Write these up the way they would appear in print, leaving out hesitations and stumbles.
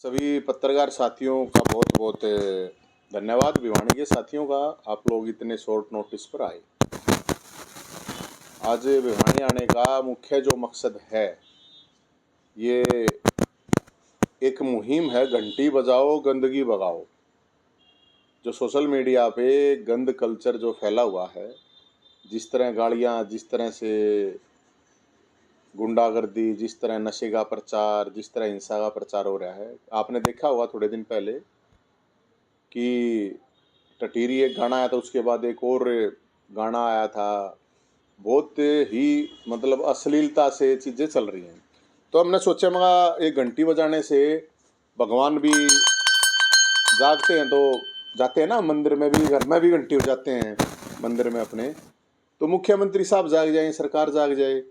सभी पत्रकार साथियों का बहुत बहुत धन्यवाद। भिवानी के साथियों का, आप लोग इतने शॉर्ट नोटिस पर आए। आज भिवानी आने का मुख्य जो मकसद है, ये एक मुहिम है, घंटी बजाओ गंदगी भगाओ। जो सोशल मीडिया पे गंद कल्चर जो फैला हुआ है, जिस तरह गालियाँ, जिस तरह से गुंडागर्दी, जिस तरह नशे का प्रचार, जिस तरह हिंसा का प्रचार हो रहा है, आपने देखा होगा थोड़े दिन पहले कि टटीरी एक गाना आया था, उसके बाद एक और गाना आया था। बहुत ही मतलब अश्लीलता से चीज़ें चल रही हैं। तो हमने सोचा मगा एक घंटी बजाने से भगवान भी जागते हैं, तो जाते हैं ना मंदिर में भी, घर में भी घंटी बजाते हैं मंदिर में अपने। तो मुख्यमंत्री साहब जाग जाएं, सरकार जाग जाए।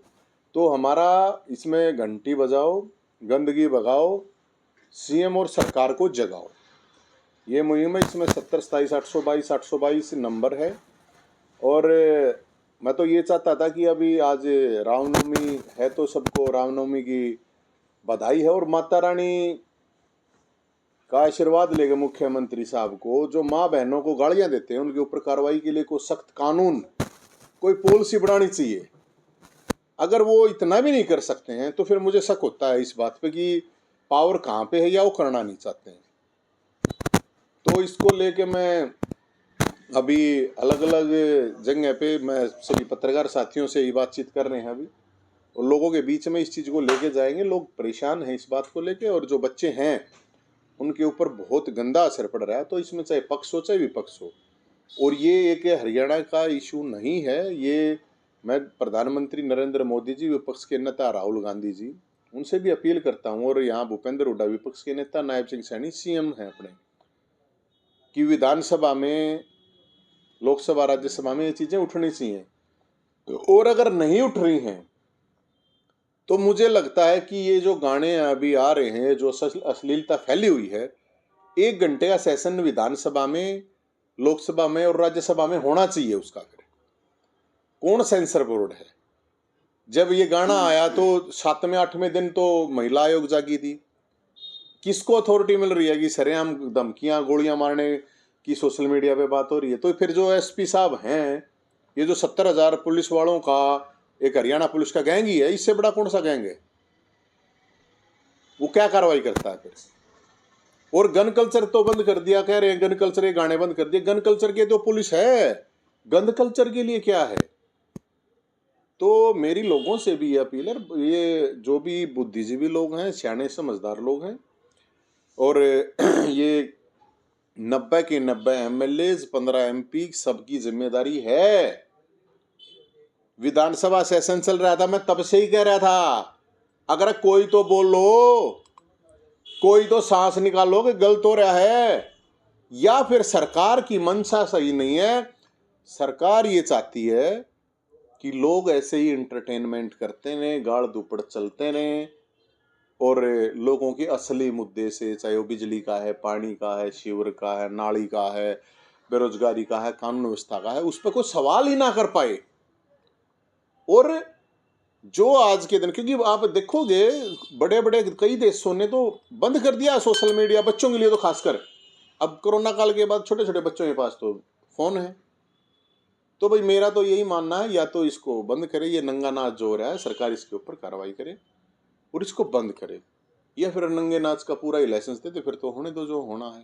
तो हमारा इसमें घंटी बजाओ गंदगी भगाओ, सीएम और सरकार को जगाओ, ये मुहिम है। इसमें 70 27 822 नंबर है। और मैं तो ये चाहता था कि अभी आज रामनवमी है, तो सबको रामनवमी की बधाई है। और माता रानी का आशीर्वाद लेगा मुख्यमंत्री साहब को, जो माँ बहनों को गालियां देते हैं उनके ऊपर कार्रवाई के लिए कोई सख्त कानून, कोई पॉलिसी बनानी चाहिए। अगर वो इतना भी नहीं कर सकते हैं तो फिर मुझे शक होता है इस बात पे कि पावर कहाँ पे है, या वो करना नहीं चाहते हैं। तो इसको लेके मैं अभी अलग अलग जगह पे मैं सभी पत्रकार साथियों से ये बातचीत कर रहे हैं अभी, और लोगों के बीच में इस चीज़ को लेके जाएंगे। लोग परेशान हैं इस बात को लेके, और जो बच्चे हैं उनके ऊपर बहुत गंदा असर पड़ रहा है। तो इसमें चाहे पक्ष हो चाहे विपक्ष हो, और ये एक हरियाणा का इशू नहीं है, ये मैं प्रधानमंत्री नरेंद्र मोदी जी, विपक्ष के नेता राहुल गांधी जी, उनसे भी अपील करता हूँ, और यहाँ भूपेंद्र हुड्डा विपक्ष के नेता, नायब सिंह सैनी सीएम हैं अपने, कि विधानसभा में, लोकसभा राज्यसभा में ये चीज़ें उठनी चाहिए। और अगर नहीं उठ रही हैं तो मुझे लगता है कि ये जो गाने अभी आ रहे हैं, जो अश्लीलता फैली हुई है, 1 घंटे का सेशन विधानसभा में, लोकसभा में और राज्यसभा में होना चाहिए। उसका फिर कौन सेंसर बोर्ड है? जब ये गाना आया तो 7वें 8वें दिन तो महिला आयोग जागी थी। किसको अथॉरिटी मिल रही है कि सरेआम धमकियां गोलियां मारने की सोशल मीडिया पे बात हो रही है? तो फिर जो एसपी साहब हैं, ये जो 70,000 पुलिस वालों का एक हरियाणा पुलिस का गैंग ही है, इससे बड़ा कौन सा गैंग है? वो क्या कार्रवाई करता है फिर? और गन कल्चर तो बंद कर दिया, कह रहे हैं गन कल्चर के गाने बंद कर दिए। गन कल्चर के तो पुलिस है, गन कल्चर के लिए क्या है? तो मेरी लोगों से भी ये अपील है, ये जो भी बुद्धिजीवी लोग हैं, सियाने समझदार लोग हैं, और ये 90 के 90 एमएलए, 15 एमपी, सबकी जिम्मेदारी है। विधानसभा सेशन चल रहा था, मैं तब से ही कह रहा था, अगर कोई तो बोलो, कोई तो सांस निकालो कि गलत हो रहा है, या फिर सरकार की मंशा सही नहीं है। सरकार ये चाहती है कि लोग ऐसे ही इंटरटेनमेंट करते रहे, गाड़ दुपड़ चलते रहे, और लोगों के असली मुद्दे से, चाहे वो बिजली का है, पानी का है, शिविर का है, नाली का है, बेरोजगारी का है, कानून व्यवस्था का है, उस पर कोई सवाल ही ना कर पाए। और जो आज के दिन, क्योंकि आप देखोगे बड़े बड़े कई देशों ने तो बंद कर दिया सोशल मीडिया, बच्चों के लिए तो खासकर। अब कोरोना काल के बाद छोटे छोटे बच्चों के पास तो फोन है। तो भाई मेरा तो यही मानना है, या तो इसको बंद करे, ये नंगा नाच जो हो रहा है, सरकार इसके ऊपर कार्रवाई करे और इसको बंद करे, या फिर नंगे नाच का पूरा ही लाइसेंस दे, तो फिर तो होने दो जो होना है।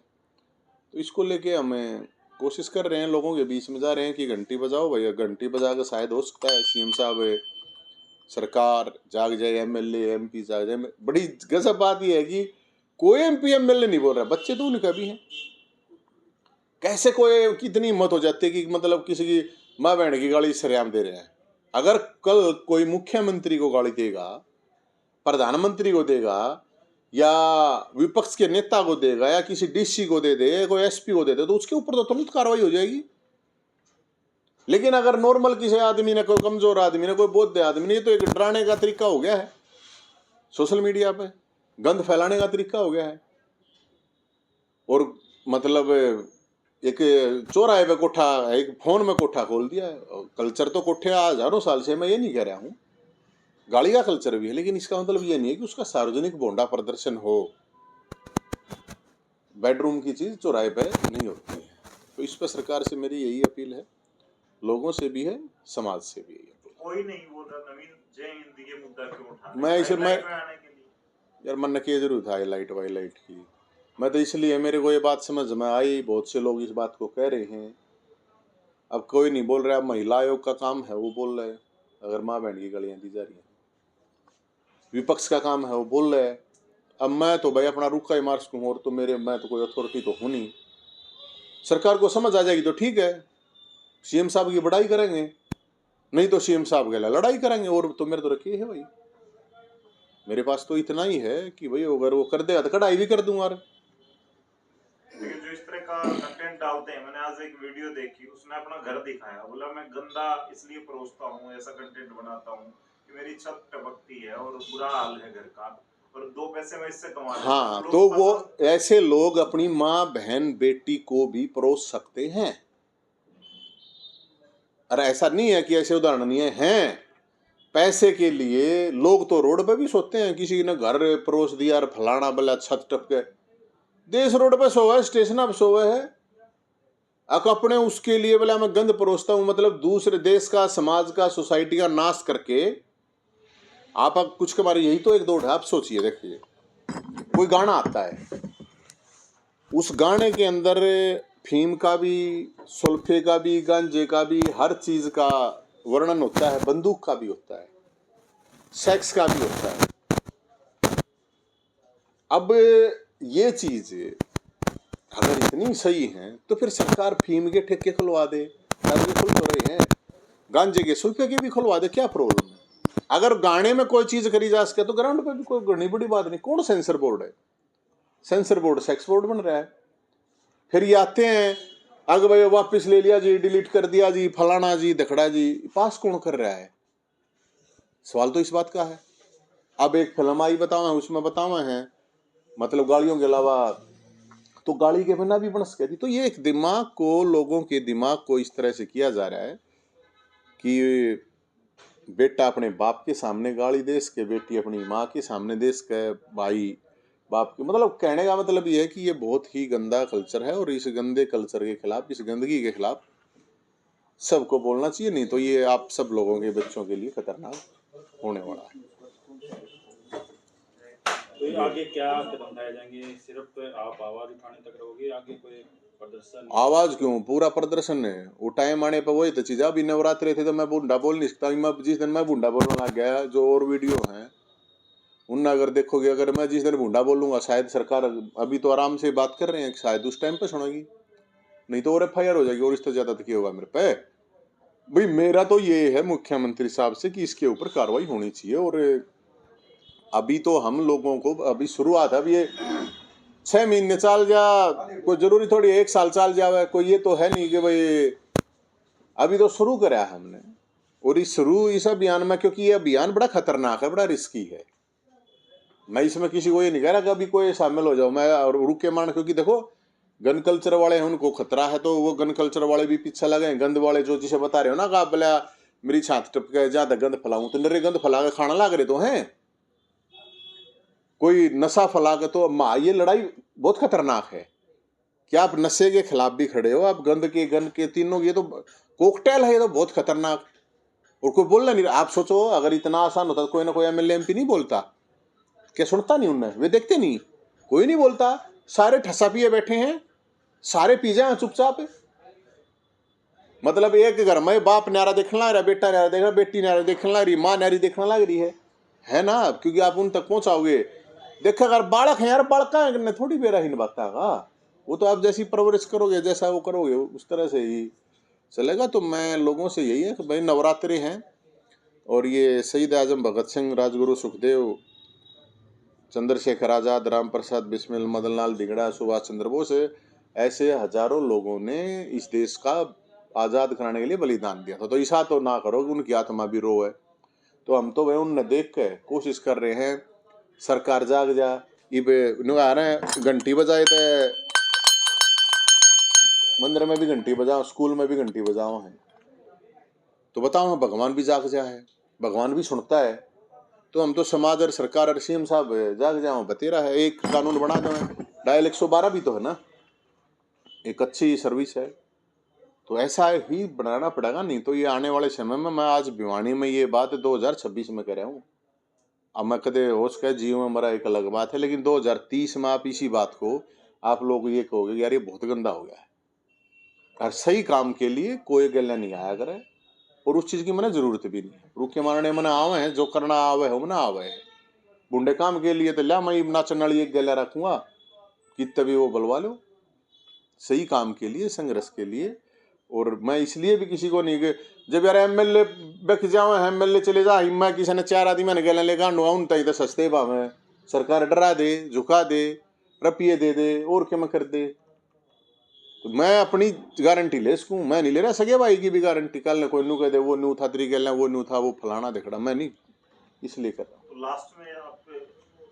तो इसको लेके हमें कोशिश कर रहे हैं, लोगों के बीच में जा रहे हैं कि घंटी बजाओ भैया। घंटी बजा कर शायद हो सकता है सीएम साहब, सरकार जाग जाए, एमएलए एमपी जाग जाए। बड़ी गजब बात यह है कि कोई एमपी एमएलए नहीं बोल रहा, बच्चे तो उनका भी हैं। कैसे कोई, कितनी हिम्मत हो जाती है कि मतलब किसी की माँ बहन की गाली सरेआम दे रहे हैं? अगर कल कोई मुख्यमंत्री को गाली देगा, प्रधानमंत्री को देगा, या विपक्ष के नेता को देगा, या किसी डीसी को दे दे, कोई एसपी को दे दे, तो उसके ऊपर तो तुरंत कार्रवाई हो जाएगी। लेकिन अगर नॉर्मल किसी आदमी ने, कोई कमजोर आदमी ने, कोई बौद्ध आदमी ने, ये तो एक डराने का तरीका हो गया है, सोशल मीडिया पे गंद फैलाने का तरीका हो गया है। और मतलब एक चौराहे पे कोठा, एक फोन में कोठा खोल दिया है। कल्चर तो कोठे हजारों साल से, मैं ये नहीं कह रहा हूँ, गाली का कल्चर भी है, लेकिन इसका मतलब ये नहीं है कि उसका सार्वजनिक भोंडा प्रदर्शन हो। बेडरूम की चीज़ चौराहे पे नहीं होती है। तो इस पर सरकार से मेरी यही अपील है, लोगों से भी है, समाज से भी है। कोई नहीं बोल रहा नवीन जय हिंद ये मुद्दा क्यों उठा रहे मैं इसे मैं आने के लिए? यार मन किए जरूर था हाईलाइट वाईलाइट की। मैं तो इसलिए मेरे को ये बात समझ में आई, बहुत से लोग इस बात को कह रहे हैं। अब कोई नहीं बोल रहा, अब महिला आयोग का काम है वो बोल रहे हैं, अगर माँ बहन की गालियाँ दी जा रही हैं। विपक्ष का काम है वो बोल रहे हैं। अब मैं तो भाई अपना रुखा ही मार सकूँ, और तो मैं तो कोई अथॉरिटी तो हूँ नहीं। सरकार को समझ आ जाएगी तो ठीक है, सीएम साहब की बड़ाई करेंगे, नहीं तो सीएम साहब के लिए लड़ाई करेंगे। और तो मेरे तो रखी है भाई, मेरे पास तो इतना ही है कि भाई अगर वो कर देगा तो कढ़ाई भी कर दूंगा। लेकिन जो इस तरह का कंटेंट डालते हैं, मैंने आज एक वीडियो देखी, उसने अपना घर दिखाया, बोला मैं गंदा इसलिए परोसता हूँ, ऐसा कंटेंट बनाता हूँ कि मेरी छत टपकती है और बुरा हाल है घर का, और 2 पैसे मैं इससे कमा लेता हूँ। हाँ, तो वो ऐसे लोग अपनी माँ बहन बेटी को भी परोस सकते हैं। अरे ऐसा नहीं है कि ऐसे उदाहरण नहीं है। पैसे के लिए लोग तो रोड पे भी सोते हैं, किसी ने घर परोस दिया और फलाना बला छत टपके, देश रोड पे सोवा है, स्टेशन पे सोवा है। अपने उसके लिए बोला मैं गंद परोसता हूं, मतलब दूसरे देश का, समाज का, सोसाइटी का नाश करके आप कुछ के बारे। यही तो एक दौड़ है। आप सोचिए, देखिए कोई गाना आता है, उस गाने के अंदर फीम का भी, सुल्फे का भी, गांजे का भी, हर चीज का वर्णन होता है, बंदूक का भी होता है, सेक्स का भी होता है। अब ये चीज अगर इतनी सही है तो फिर सरकार फीम के ठेके खुलवा दे, के खुल तो रहे हैं, गांजे के सुल्फे के भी खुलवा दे, क्या प्रॉब्लम है? अगर गाने में कोई चीज करी जा सके तो ग्राउंड पे भी कोई बड़ी बड़ी बात नहीं। कौन सेंसर बोर्ड है? सेंसर बोर्ड सेक्स बोर्ड बन रहा है। फिर ये आते हैं, अगर भाई वापस ले लिया जी, डिलीट कर दिया जी, फलाना जी, दखड़ा जी, पास कौन कर रहा है? सवाल तो इस बात का है। अब एक फिल्म आई बताओ, उसमें बताओ है, मतलब गाड़ियों के अलावा तो गाड़ी के बिना भी बन सकती। तो ये एक दिमाग को, लोगों के दिमाग को इस तरह से किया जा रहा है कि बेटा अपने बाप के सामने गाली दे सके, बेटी अपनी माँ के सामने दे सके, भाई बाप के। मतलब कहने का मतलब ये है कि ये बहुत ही गंदा कल्चर है, और इस गंदे कल्चर के खिलाफ, इस गंदगी के खिलाफ सबको बोलना चाहिए, नहीं तो ये आप सब लोगों के बच्चों के लिए खतरनाक होने वाला है। तो आगे क्या कदम उठाए जाएंगे? सिर्फ आप आवाज उठाने तक रहोगे, आगे कोई प्रदर्शन? आवाज क्यों, पूरा प्रदर्शन है। वो टाइम आने पर वही तो चीज। अभी नवरात्रि थे तो मैं बूढ़ा बोल नहीं सकता। मैं जिस दिन मैं बूढ़ा बोलने लग गया, जो और वीडियो हैं उन अगर देखोगे, अगर मैं जिस दिन बूढ़ा बोलूंगा, शायद सरकार अभी तो आराम से बात कर रहे हैं, शायद उस टाइम पे सुनेगी, नहीं तो और FIR हो जाएगी, और इससे ज्यादा तो क्या होगा मेरे पे। भाई मेरा तो ये है मुख्यमंत्री साहब से कि इसके ऊपर कार्रवाई होनी चाहिए। और अभी तो हम लोगों को अभी शुरुआत है, अब ये 6 महीने चाल जा, कोई जरूरी थोड़ी 1 साल चाल जावे, कोई ये तो है नहीं कि भाई अभी तो शुरू करा है हमने। और इस अभियान में, क्योंकि ये अभियान बड़ा खतरनाक है, बड़ा रिस्की है, मैं इसमें किसी को ये नहीं कह रहा कि अभी कोई शामिल हो जाओ, मैं और रुके मान। क्योंकि देखो गन कल्चर वाले हैं, उनको खतरा है, तो वो गन कल्चर वाले भी पीछे लगे। गंद वाले जो जिसे बता रहे हो ना कि आप बोला मेरी छात टपके ज्यादा गंद फैलाऊं, तो नरे गंद फैला के खाना लग रहे तो हैं, कोई नशा फैला के। तो माँ ये लड़ाई बहुत खतरनाक है कि आप नशे के खिलाफ भी खड़े हो, आप गंद के तीनों, ये तो कोकटेल है, ये तो बहुत खतरनाक। और कोई बोलना नहीं। आप सोचो अगर इतना आसान होता तो कोई ना कोई MLA MP नहीं बोलता क्या? सुनता नहीं उनने? वे देखते नहीं, कोई नहीं बोलता। सारे ठसा पिए बैठे हैं, सारे पी जाए चुपचाप। मतलब एक घर में बाप न्यारा देखने लग रहा, बेटा न्यारा देख रहा, बेटी न्यारा देखने लग रही, माँ न्यारी देखने लग रही है ना? क्योंकि आप उन तक पहुंचाओगे। देखा अगर बालक है यार, बालका है थोड़ी बेराहीन बकता का, वो तो आप जैसी परवरिश करोगे, जैसा वो करोगे, उस तरह से ही चलेगा। तो मैं लोगों से यही है कि भाई नवरात्रि हैं, और ये शहीद आजम भगत सिंह, राजगुरु सुखदेव, चंद्रशेखर आजाद, राम प्रसाद बिस्मिल, मदन लाल धिंगड़ा, सुभाष चंद्र बोस, ऐसे हजारों लोगों ने इस देश का आजाद कराने के लिए बलिदान दिया था। तो ऐसा तो ना करो कि उनकी आत्मा भी रो है। तो हम तो वह उनने देख के कोशिश कर रहे हैं, सरकार जाग जा। इब आ रहे हैं, घंटी बजाए थे, मंदिर में भी घंटी बजाओ, स्कूल में भी घंटी बजाओ है, तो बताओ भगवान भी जाग जा है, भगवान भी सुनता है। तो हम तो समाज और सरकार और CM साहब जाग जाओ, बतेरा है, एक कानून बना दो, डायल 112 भी तो है ना, एक अच्छी सर्विस है। तो ऐसा ही बनाना पड़ेगा, नहीं तो ये आने वाले समय में, मैं आज भिवानी में ये बात 2026 में कह रहा हूँ, अब मैं कदे होश का जीव में मरा एक अलग बात है, लेकिन 2030 में आप इसी बात को आप लोग ये कहोगे यार ये बहुत गंदा हो गया है। और सही काम के लिए कोई गला नहीं आया करे, और उस चीज की मैंने जरूरत भी नहीं है। रूखे मारने मैंने आवे हैं, जो करना आवे हो मैंने आवे है। बुंडे काम के लिए तो ला मैं नाचन वाली एक गला रखूंगा कि तभी वो बुलवा लो, सही काम के लिए, संघर्ष के लिए। और मैं इसलिए भी किसी को नहीं कि जब यार एमएलए बख जाओ, एमएलए चले जा, मैं किसी ने 4 आदमी मैंने गला लेकर उन तक तो सस्ते भाव में सरकार डरा दे, झुका दे, रुपये दे दे, और क्या मैं कर दे। तो मैं अपनी गारंटी ले सकूँ, मैं नहीं ले रहा सगे भाई की भी गारंटी। कल ने कोई नू कह दे वो नू था, तरी गल वो नू था, वो फलाना दिखड़ा, मैं नहीं इसलिए कर रहा हूँ। तो लास्ट में आप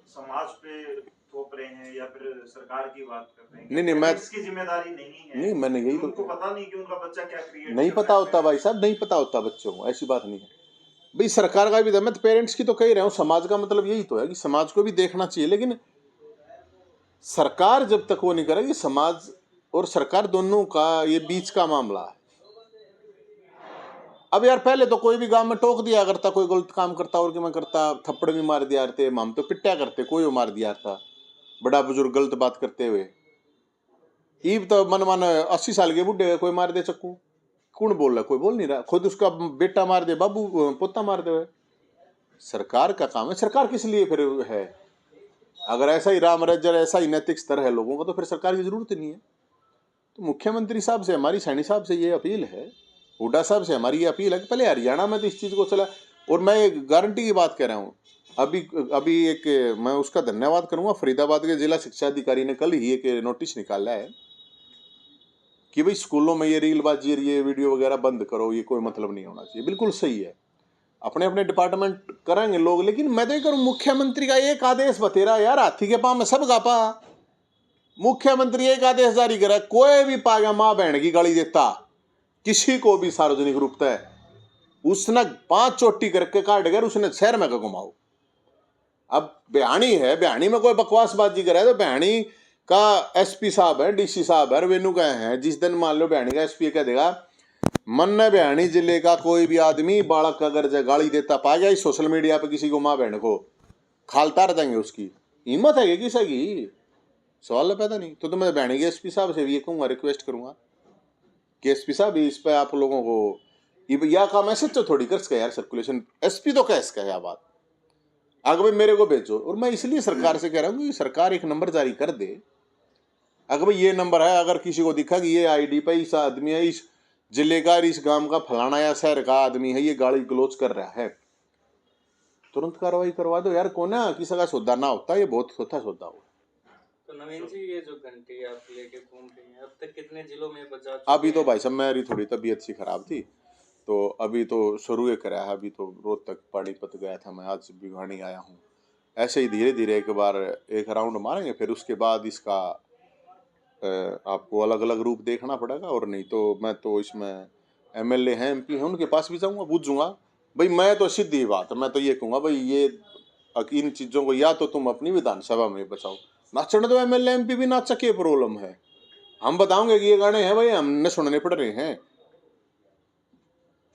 समाज पे थोप रहे हैं या फिर सरकार की बात कर रहे हैं? नहीं मैं इसकी जिम्मेदारी नहीं है। नहीं, मैंने यही तो, उनको पता नहीं कि उनका बच्चा क्या क्रिएट नहीं पता होता भाई साहब, नहीं पता होता बच्चों को, ऐसी बात नहीं है भाई। सरकार का भी, मैं तो पेरेंट्स की तो कह रहा हूँ, समाज का मतलब यही तो है कि समाज को भी देखना चाहिए। लेकिन सरकार जब तक वो नहीं करेगी, समाज और सरकार दोनों का ये बीच का मामला है। अब यार पहले तो कोई भी गांव में टोक दिया करता, कोई गलत काम करता और क्या मैं करता, थप्पड़ भी मार दिया करते, हम तो पिट्टा करते, कोई वो मार दिया था बड़ा बुजुर्ग गलत बात करते हुए। ईब तो मन मन 80 साल के बुढ़े कोई मार दे चक्कू, कौन बोल रहा, कोई बोल नहीं रहा। खुद उसका बेटा मार दे, बाबू पोता मार दे। सरकार का काम है, सरकार किस लिए फिर है? अगर ऐसा ही राम राज्य, ऐसा ही नैतिक स्तर है लोगों का, तो फिर सरकार की जरूरत ही नहीं है। तो मुख्यमंत्री साहब से हमारी, सैनी साहब से ये अपील है, हुड्डा साहब से हमारी ये अपील है कि पहले हरियाणा में तो इस चीज़ को चला। और मैं गारंटी की बात कह रहा हूँ, अभी एक मैं उसका धन्यवाद करूंगा, फरीदाबाद के जिला शिक्षा अधिकारी ने कल ही एक नोटिस निकाला है कि भाई स्कूलों में ये रीलबाजी, ये वीडियो वगैरह बंद करो, ये कोई मतलब नहीं होना चाहिए। बिल्कुल सही है, अपने अपने डिपार्टमेंट करेंगे लोग, लेकिन मैं तो करूँ मुख्यमंत्री का एक आदेश बतेरा यार, हाथी के पाँव में सब गापा। मुख्यमंत्री एक आदेश जारी करा, कोई भी पागा माँ बहन की गाली देता किसी को भी सार्वजनिक रूप से, उसने 5 चोटी करके काट कर उसने शहर में का घुमाओ। अब बिहानी है, बिहानी में कोई बकवासबाजी करे तो बिहानी का एसपी साहब है, डीसी साहब है, वेनू का है। जिस दिन मान लो बिहानी का एसपी कह देगा मन बिहानी जिले का कोई भी आदमी बालक का अगर गाली देता पा गया सोशल मीडिया पे किसी को, माँ बहन को खालतार देंगे। उसकी हिम्मत है किसी की? सवाल पैदा नहीं। तो मैं बिहानी के एसपी साहब से भी ये कहूँगा, रिक्वेस्ट करूंगा कि एसपी साहब इस पे आप लोगों को या का मैसेज तो थोड़ी कर सके यार, सर्कुलेशन एसपी तो कह सके यार बात, अगर भाई मेरे को भेजो। और मैं इसलिए सरकार से कह रहा हूँ कि सरकार एक नंबर जारी कर दे, अगर भाई ये नंबर है, अगर किसी को दिखा कि ये आईडी पे इस आदमी है, इस जिले का, इस गांव का फलाना या शहर का आदमी है, ये गाली गलोच कर रहा है, तुरंत कार्रवाई करवा दो यार। कौन है किसी का सौदा ना होता, ये बहुत सोता सौदा हो। तो नवीन जी, ये जो घंटी आप लेके घूम रही हैं, अब तक कितने जिलों में बजा? अभी तो भाई साहब मेरी थोड़ी तबीयत सी खराब थी, तो अभी तो शुरू ही करा है। अभी तो रोहतक पानीपत गया था मैं, आज भिवानी आया हूँ। ऐसे ही धीरे धीरे एक बार एक राउंड मारेंगे, फिर उसके बाद इसका आपको अलग अलग रूप देखना पड़ेगा। और नहीं तो मैं तो इसमें एमएलए हैं, एमपी हैं, उनके पास भी जाऊँगा, पूछूंगा भाई। मैं तो सीधी बात, मैं तो ये कहूँगा भाई ये इन चीज़ों को या तो तुम अपनी विधानसभा में बचाओ, नाचने तो एमएलए एमपी भी नाच के प्रॉब्लम है। हम बताओगे कि ये गाने हैं भाई हमने सुनने पड़ रहे हैं,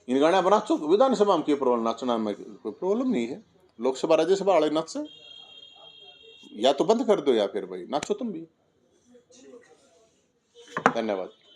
इन गाने बना चो विधानसभा में क्यों प्रॉब्लम? नाचना में कोई प्रॉब्लम नहीं है, लोकसभा राज्यसभा वाले नाच या तो बंद कर दो या फिर भाई नाचो तुम भी। धन्यवाद।